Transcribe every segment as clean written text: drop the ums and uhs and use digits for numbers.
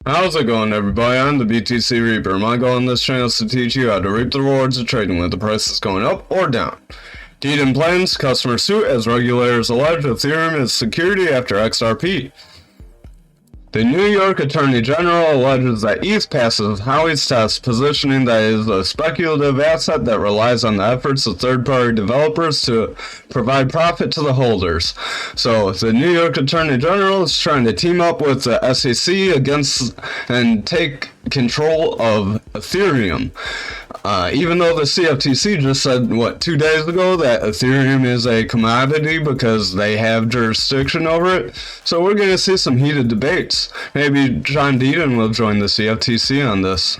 How's it going, everybody? I'm the BTC Reaper. My goal on this channel is to teach you how to reap the rewards of trading with the prices going up or down. Deed plans, customer suit as regulators allege Ethereum is security after XRP. The New York Attorney General alleges that ETH passes Howey's test, positioning that it is a speculative asset that relies on the efforts of third-party developers to provide profit to the holders. So the New York Attorney General is trying to team up with the SEC against and take control of Ethereum. Even though the CFTC just said, 2 days ago that Ethereum is a commodity because they have jurisdiction over it. So we're going to see some heated debates. Maybe John Deaton will join the CFTC on this.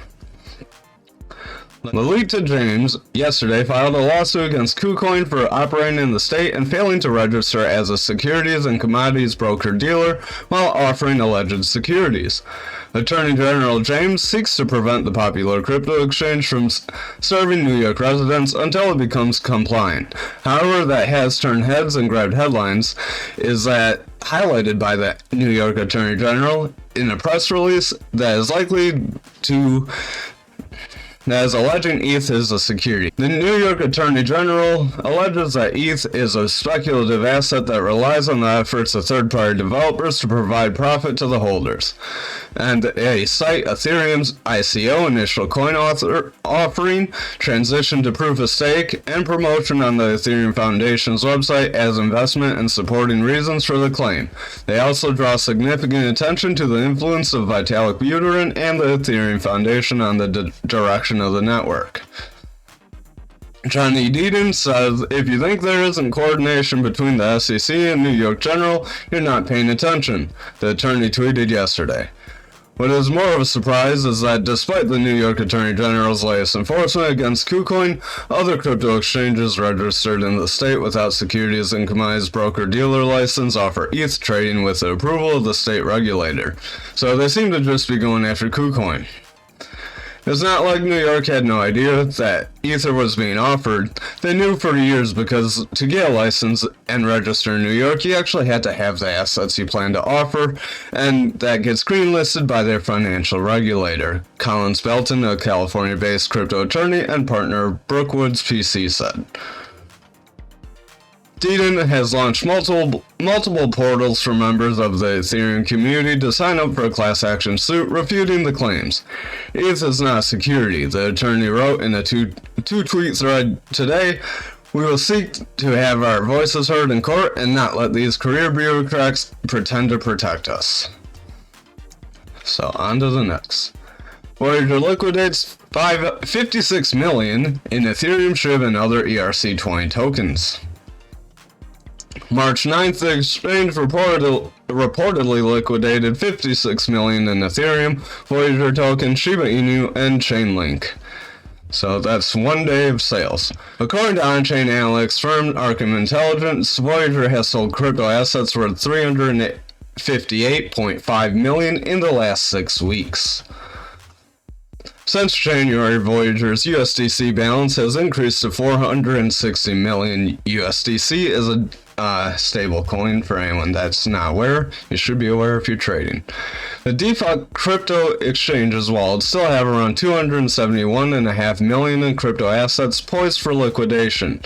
Lalita James yesterday filed a lawsuit against KuCoin for operating in the state and failing to register as a securities and commodities broker-dealer while offering alleged securities. Attorney General James seeks to prevent the popular crypto exchange from serving New York residents until it becomes compliant. However, that has turned heads and grabbed headlines is that highlighted by the New York Attorney General in a press release that is alleging ETH is a security. The New York Attorney General alleges that ETH is a speculative asset that relies on the efforts of third-party developers to provide profit to the holders. And they cite Ethereum's ICO, initial coin offering, transition to proof of stake, and promotion on the Ethereum Foundation's website as investment and supporting reasons for the claim. They also draw significant attention to the influence of Vitalik Buterin and the Ethereum Foundation on the direction of the network. Johnny Deaton says, if you think there isn't coordination between the SEC and New York General, you're not paying attention, the attorney tweeted yesterday. What is more of a surprise is that despite the New York Attorney General's latest enforcement against KuCoin, other crypto exchanges registered in the state without securities and commodities broker-dealer license offer ETH trading with the approval of the state regulator. So they seem to just be going after KuCoin. It's not like New York had no idea that Ether was being offered. They knew for years because to get a license and register in New York, you actually had to have the assets you plan to offer, and that gets greenlisted by their financial regulator. Collins Belton, a California-based crypto attorney and partner of Brookwood's PC, said. Deaton has launched multiple portals for members of the Ethereum community to sign up for a class action suit refuting the claims. ETH is not a security, the attorney wrote in a two-tweet thread today. We will seek to have our voices heard in court and not let these career bureaucrats pretend to protect us. So on to the next. Voyager liquidates 56 million in Ethereum SHIB and other ERC-20 tokens. March 9th, the exchange reportedly liquidated 56 million in Ethereum, Voyager token, Shiba Inu, and Chainlink. So that's 1 day of sales. According to on-chain analytics firm Arkham Intelligence, Voyager has sold crypto assets worth 358.5 million in the last 6 weeks. Since January, Voyager's USDC balance has increased to 460 million. USDC is a stable coin for anyone that's not aware. You should be aware if you're trading. The default crypto exchange's wallets still have around 271.5 million in crypto assets poised for liquidation.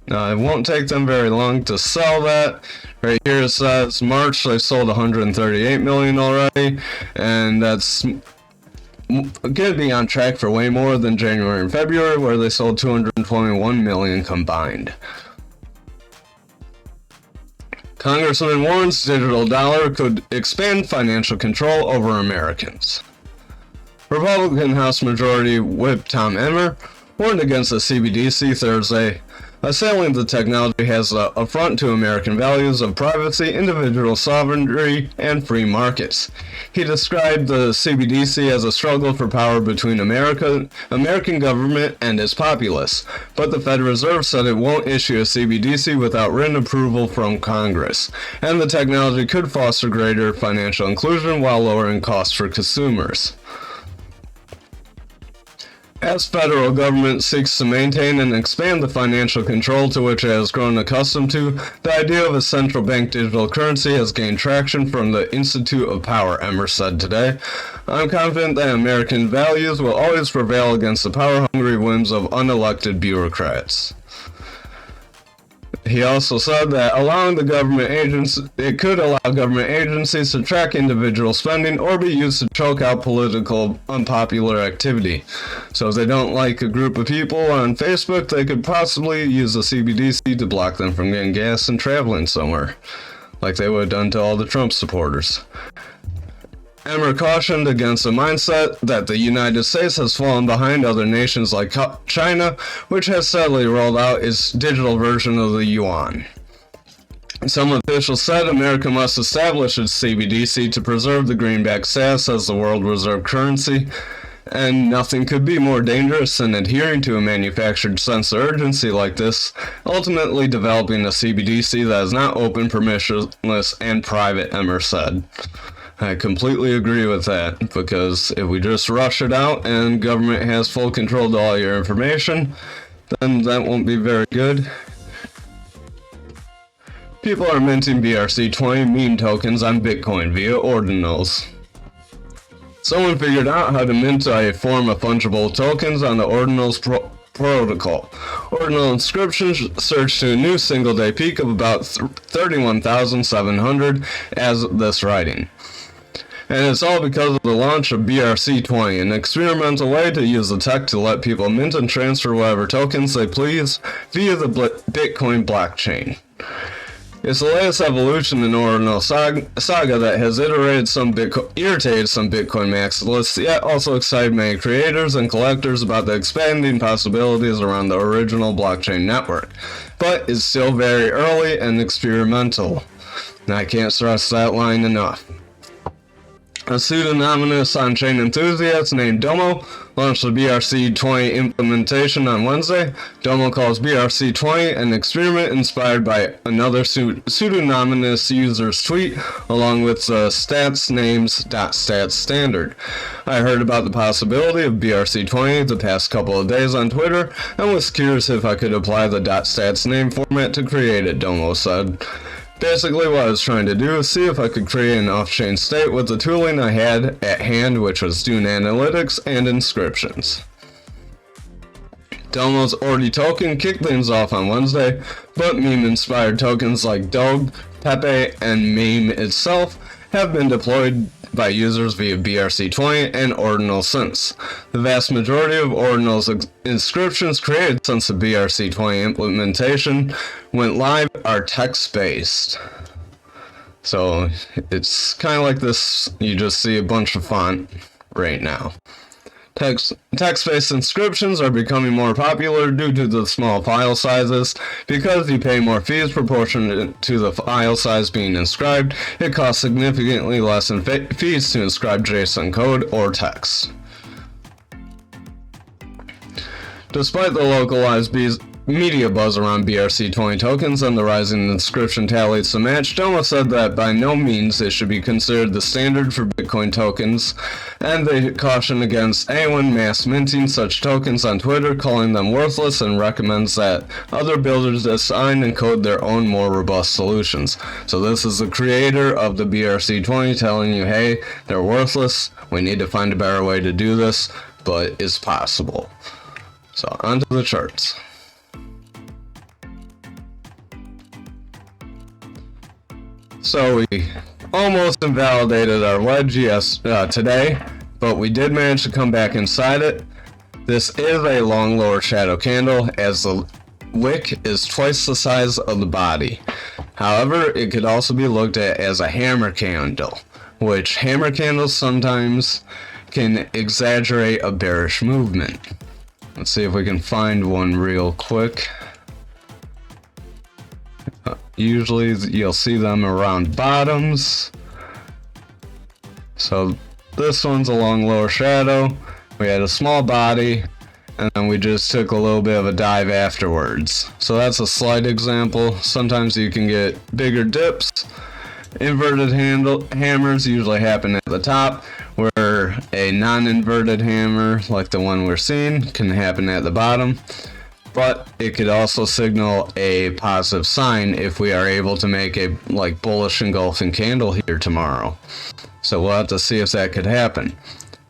It won't take them very long to sell that. Right here it says March they sold 138 million already, and that's going to be on track for way more than January and February, where they sold 221 million combined. Congressman warns digital dollar could expand financial control over Americans. Republican House Majority Whip Tom Emmer warned against the CBDC Thursday, assailing the technology as an affront to American values of privacy, individual sovereignty, and free markets. He described the CBDC as a struggle for power between American government and its populace, but the Federal Reserve said it won't issue a CBDC without written approval from Congress, and the technology could foster greater financial inclusion while lowering costs for consumers. As federal government seeks to maintain and expand the financial control to which it has grown accustomed to, the idea of a central bank digital currency has gained traction from the Institute of Power, Emmer said today. I'm confident that American values will always prevail against the power-hungry whims of unelected bureaucrats. He also said that it could allow government agencies to track individual spending or be used to choke out political unpopular activity. So if they don't like a group of people on Facebook, they could possibly use the CBDC to block them from getting gas and traveling somewhere, like they would have done to all the Trump supporters. Emmer cautioned against a mindset that the United States has fallen behind other nations like China, which has steadily rolled out its digital version of the yuan. Some officials said America must establish its CBDC to preserve the greenback status as the world reserve currency, and nothing could be more dangerous than adhering to a manufactured sense of urgency like this, ultimately developing a CBDC that is not open, permissionless, and private, Emmer said. I completely agree with that, because if we just rush it out and government has full control of all your information, then that won't be very good. People are minting BRC-20 meme tokens on Bitcoin via ordinals. Someone figured out how to mint a form of fungible tokens on the ordinals protocol. Ordinal inscriptions surged to a new single-day peak of about 31,700 as of this writing. And it's all because of the launch of BRC-20, an experimental way to use the tech to let people mint and transfer whatever tokens they please via the Bitcoin blockchain. It's the latest evolution in Ordinal saga that has irritated some Bitcoin maximalists, yet also excited many creators and collectors about the expanding possibilities around the original blockchain network, but is still very early and experimental. And I can't stress that line enough. A pseudonymous on-chain enthusiast named Domo launched the BRC-20 implementation on Wednesday. Domo calls BRC-20 an experiment inspired by another pseudonymous user's tweet, along with the stats standard. I heard about the possibility of BRC-20 the past couple of days on Twitter, and was curious if I could apply the .stats name format to create it, Domo said. Basically, what I was trying to do is see if I could create an off-chain state with the tooling I had at hand, which was Dune Analytics and inscriptions. Domo's Ordi token kicked things off on Wednesday, but meme-inspired tokens like Doge, Pepe, and Meme itself have been deployed by users via BRC-20 and Ordinal since. The vast majority of Ordinal's inscriptions created since the BRC-20 implementation went live are text-based. So it's kind of like this, you just see a bunch of font right now. Text-based inscriptions are becoming more popular due to the small file sizes. Because you pay more fees proportionate to the file size being inscribed, it costs significantly less in fees to inscribe JSON code or text. Despite the localized media buzz around BRC-20 tokens and the rising inscription tallies to match, Domo said that by no means it should be considered the standard for Bitcoin tokens, and they caution against anyone mass minting such tokens on Twitter, calling them worthless, and recommends that other builders design and code their own more robust solutions. So this is the creator of the BRC-20 telling you, hey, they're worthless, we need to find a better way to do this, but it's possible. So onto the charts. So we almost invalidated our wedge today, but we did manage to come back inside it. This is a long lower shadow candle, as the wick is twice the size of the body. However, it could also be looked at as a hammer candle, which hammer candles sometimes can exaggerate a bearish movement. Let's see if we can find one real quick. Usually you'll see them around bottoms. So this one's a long lower shadow. We had a small body, and then we just took a little bit of a dive afterwards. So that's a slight example. Sometimes you can get bigger dips. Inverted hammers usually happen at the top, where a non-inverted hammer, like the one we're seeing, can happen at the bottom. But it could also signal a positive sign if we are able to make a bullish engulfing candle here tomorrow. So we'll have to see if that could happen.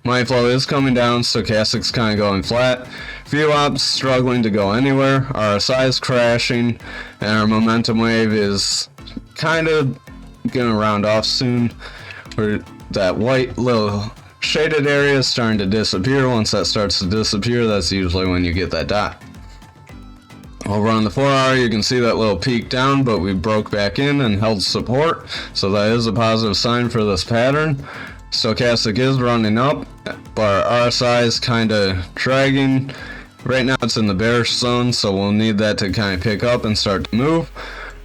Money flow is coming down, stochastic's kind of going flat. VWAP's struggling to go anywhere. RSI is crashing, and our momentum wave is kind of gonna round off soon. Where that white little shaded area is starting to disappear. Once that starts to disappear, that's usually when you get that dot. Over on the 4 hour, you can see that little peak down, but we broke back in and held support, so that is a positive sign for this pattern. Stochastic is running up, but our RSI is kind of dragging. Right now it's in the bearish zone, so we'll need that to kind of pick up and start to move.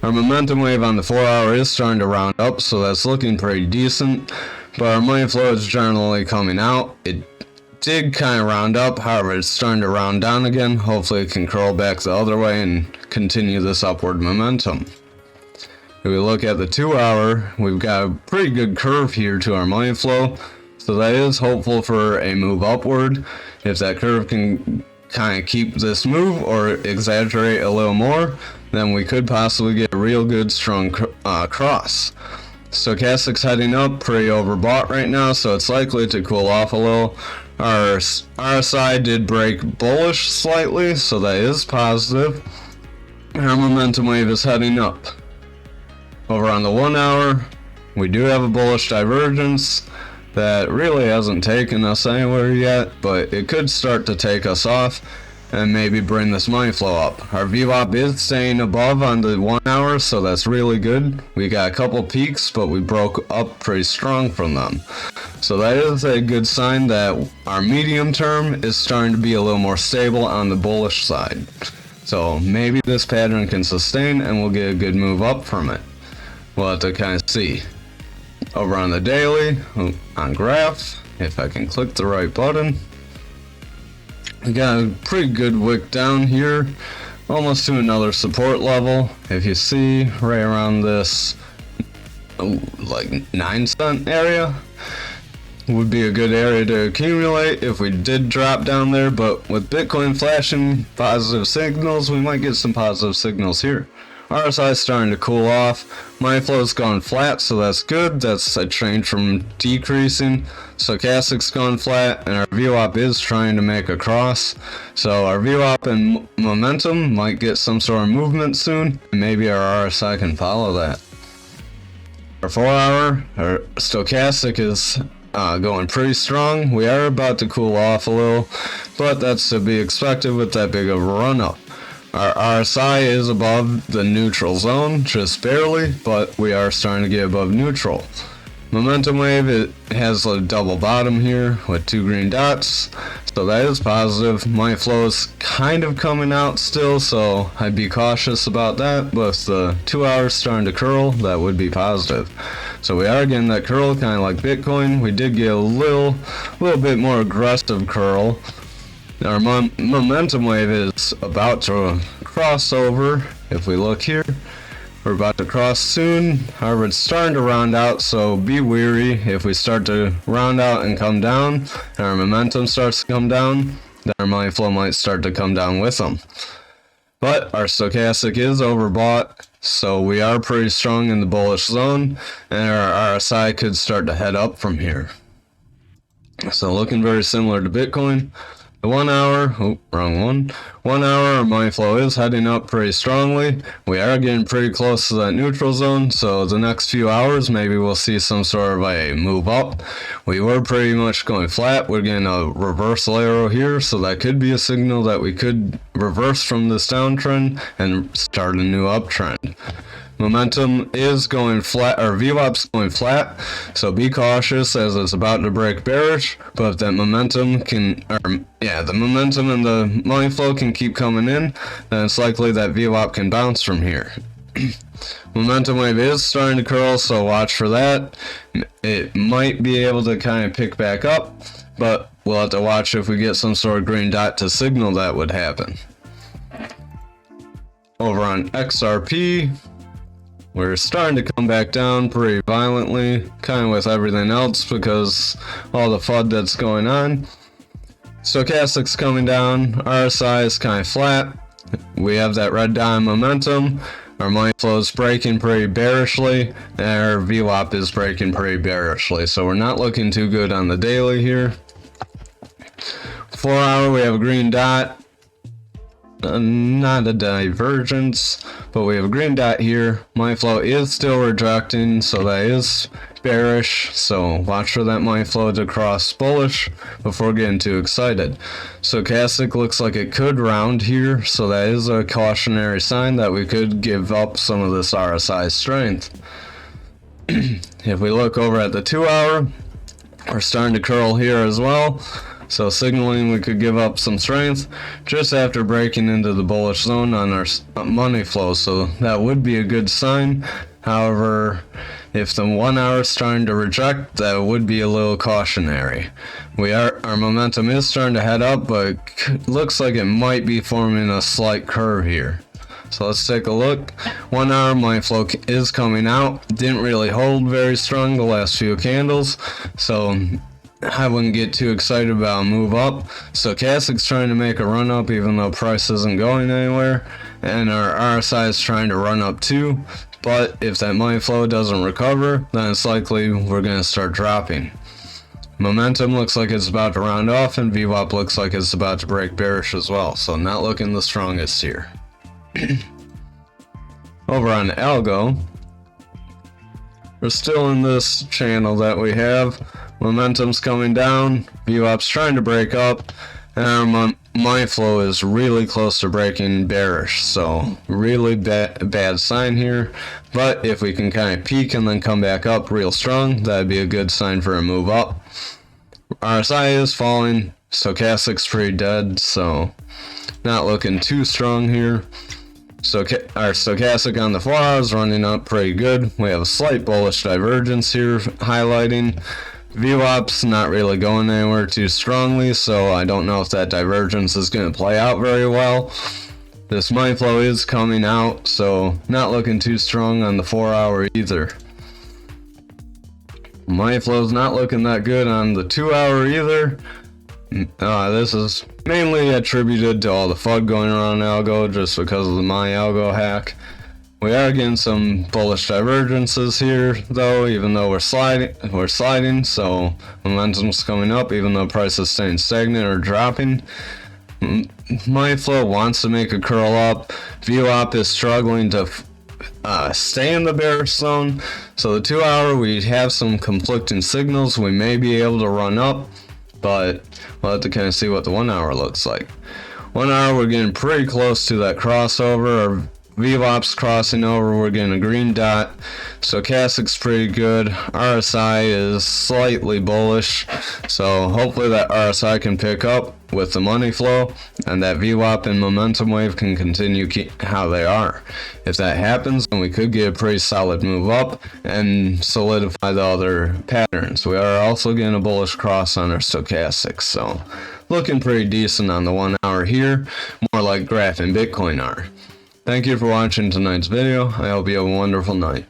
Our momentum wave on the 4 hour is starting to round up, so that's looking pretty decent, but our money flow is generally coming out. It did kind of round up, however it's starting to round down again. Hopefully it can curl back the other way and continue this upward momentum. If we look at the 2 hour, we've got a pretty good curve here to our money flow, so that is hopeful for a move upward. If that curve can kind of keep this move or exaggerate a little more, then we could possibly get a real good strong cross. Stochastic's heading up, pretty overbought right now, so it's likely to cool off a little. Our RSI did break bullish slightly, so that is positive. Our momentum wave is heading up. Over on the 1 hour, we do have a bullish divergence that really hasn't taken us anywhere yet, but it could start to take us off and maybe bring this money flow up. Our VWAP is staying above on the 1 hour, so that's really good. We got a couple peaks, but we broke up pretty strong from them. So that is a good sign that our medium term is starting to be a little more stable on the bullish side. So maybe this pattern can sustain and we'll get a good move up from it. We'll have to kind of see. Over on the daily, on graph, if I can click the right button, we got a pretty good wick down here, almost to another support level. If you see right around this like 9 cent area would be a good area to accumulate if we did drop down there, but with Bitcoin flashing positive signals, we might get some positive signals here. RSI is starting to cool off. Money flow's gone flat, so that's good. That's a change from decreasing. Stochastic's gone flat, and our VWAP is trying to make a cross. So our VWAP and momentum might get some sort of movement soon, and maybe our RSI can follow that. Our 4 hour, our stochastic is going pretty strong. We are about to cool off a little, but that's to be expected with that big of a run up. Our RSI is above the neutral zone, just barely, but we are starting to get above neutral. Momentum wave, it has a double bottom here with 2 green dots, so that is positive. Money flow is kind of coming out still, so I'd be cautious about that, but if the 2 hours starting to curl, that would be positive. So we are getting that curl, kind of like Bitcoin. We did get a little bit more aggressive curl. Our momentum wave is about to cross over. If we look here, we're about to cross soon. However, it's starting to round out, so be wary. If we start to round out and come down, and our momentum starts to come down, then our money flow might start to come down with them. But our stochastic is overbought, so we are pretty strong in the bullish zone, and our RSI could start to head up from here. So looking very similar to Bitcoin. The 1 hour, wrong one. 1 hour, our money flow is heading up pretty strongly. We are getting pretty close to that neutral zone, so the next few hours, maybe we'll see some sort of a move up. We were pretty much going flat. We're getting a reversal arrow here, so that could be a signal that we could reverse from this downtrend and start a new uptrend. Momentum is going flat, or VWAP's going flat, so be cautious as it's about to break bearish, but if that momentum the momentum and the money flow can keep coming in, then it's likely that VWAP can bounce from here. Momentum wave is starting to curl, so watch for that. It might be able to kind of pick back up, but we'll have to watch if we get some sort of green dot to signal that would happen. Over on XRP, we're starting to come back down pretty violently, kind of with everything else because all the FUD that's going on. Stochastic's coming down, RSI is kind of flat. We have that red dot momentum. Our money flow is breaking pretty bearishly, and our VWAP is breaking pretty bearishly, so we're not looking too good on the daily here. 4 hour, we have a green dot. Not a divergence, but we have a green dot here. Money flow is still rejecting, so that is bearish, so watch for that money flow to cross bullish before getting too excited. Stochastic looks like it could round here, so that is a cautionary sign that we could give up some of this RSI strength. If we look over at the 2 hour, we're starting to curl here as well, so signaling we could give up some strength just after breaking into the bullish zone on our money flow, so that would be a good sign. However, if the 1 hour is starting to reject, that would be a little cautionary. Our momentum is starting to head up, but it looks like it might be forming a slight curve here. So let's take a look. 1 hour money flow is coming out. Didn't really hold very strong the last few candles, so I wouldn't get too excited about a move up. Stochastic's trying to make a run up even though price isn't going anywhere, and our RSI is trying to run up too. But if that money flow doesn't recover, then it's likely we're going to start dropping. Momentum looks like it's about to round off, and VWAP looks like it's about to break bearish as well, so not looking the strongest here. Over on algo, we're still in this channel that we have. Momentum's coming down, VWAP's trying to break up, and our money flow is really close to breaking bearish, so really bad sign here. But if we can kind of peak and then come back up real strong, that'd be a good sign for a move up. RSI is falling, stochastic's pretty dead, so not looking too strong here. So our stochastic on the 4 hours running up pretty good. We have a slight bullish divergence here highlighting. VWAP's not really going anywhere too strongly, so I don't know if that divergence is going to play out very well. This money flow is coming out, so not looking too strong on the 4 hour either. Money flow's not looking that good on the 2 hour either. This is mainly attributed to all the FUD going around algo just because of the my algo hack. We are getting some bullish divergences here though, even though we're sliding, so momentum's coming up even though price is staying stagnant or dropping. Money flow wants to make a curl up. VWAP is struggling to stay in the bearish zone, so the 2 hour we have some conflicting signals. We may be able to run up, but we'll have to kind of see what the 1 hour looks like. 1 hour we're getting pretty close to that crossover. Our VWAP's crossing over, we're getting a green dot. Stochastic's pretty good. RSI is slightly bullish, so hopefully that RSI can pick up with the money flow and that VWAP and momentum wave can continue how they are. If that happens, then we could get a pretty solid move up and solidify the other patterns. We are also getting a bullish cross on our stochastics, so looking pretty decent on the 1 hour here, more like Graph and Bitcoin are. Thank you for watching tonight's video. I hope you have a wonderful night.